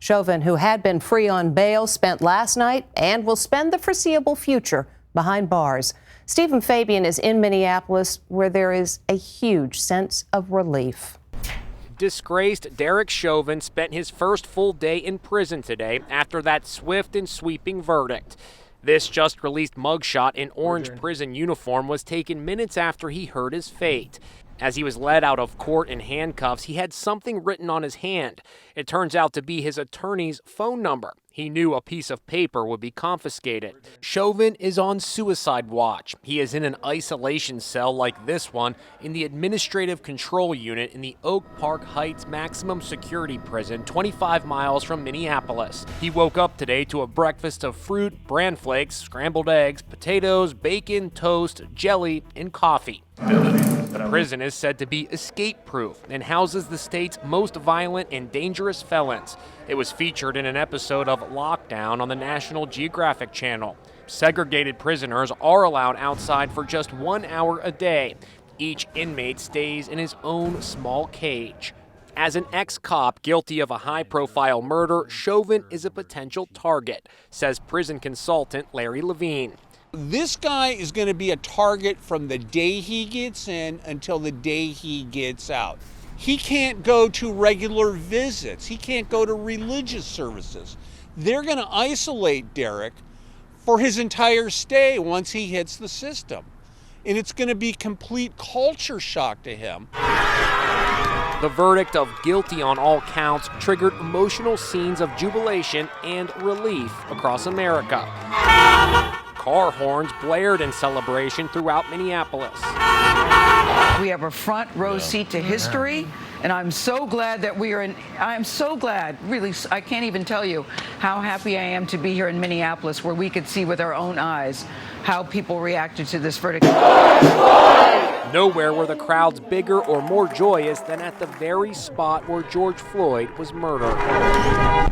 Chauvin, who had been free on bail, spent last night and will spend the foreseeable future behind bars. Stephen Fabian is in Minneapolis, where there is a huge sense of relief. Disgraced Derek Chauvin spent his first full day in prison today after that swift and sweeping verdict. This just-released mugshot in orange prison uniform was taken minutes after he heard his fate. As he was led out of court in handcuffs, he had something written on his hand. It turns out to be his attorney's phone number. He knew a piece of paper would be confiscated. Chauvin is on suicide watch. He is in an isolation cell like this one in the Administrative Control Unit in the Oak Park Heights Maximum Security Prison, 25 miles from Minneapolis. He woke up today to a breakfast of fruit, bran flakes, scrambled eggs, potatoes, bacon, toast, jelly, and coffee. The prison is said to be escape-proof and houses the state's most violent and dangerous felons. It was featured in an episode of Lockdown on the National Geographic Channel. Segregated prisoners are allowed outside for just 1 hour a day. Each inmate stays in his own small cage. As an ex-cop guilty of a high-profile murder, Chauvin is a potential target, says prison consultant Larry Levine. This guy is going to be a target from the day he gets in until the day he gets out. He can't go to regular visits. He can't go to religious services. They're going to isolate Derek for his entire stay once he hits the system. And it's going to be complete culture shock to him. The verdict of guilty on all counts triggered emotional scenes of jubilation and relief across America. Car horns blared in celebration throughout Minneapolis. We have a front row seat to history, and I'm so glad that I'm so glad, really, I can't even tell you how happy I am to be here in Minneapolis, where we could see with our own eyes how people reacted to this verdict. Nowhere were the crowds bigger or more joyous than at the very spot where George Floyd was murdered.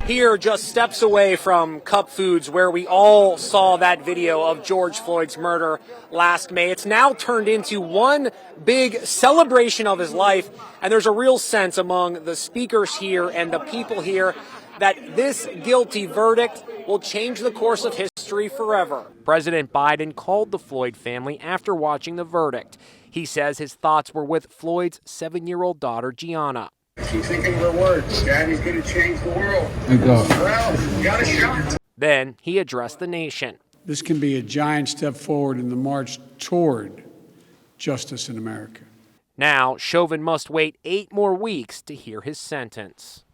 Here, just steps away from Cup Foods, where we all saw that video of George Floyd's murder last May. It's now turned into one big celebration of his life, and there's a real sense among the speakers here and the people here that this guilty verdict will change the course of history forever. President Biden called the Floyd family after watching the verdict. He says his thoughts were with Floyd's 7-year-old daughter, Gianna. She's thinking of her words. Daddy's going to change the world. Well, you got a shot. Then he addressed the nation. This can be a giant step forward in the march toward justice in America. Now, Chauvin must wait 8 more weeks to hear his sentence.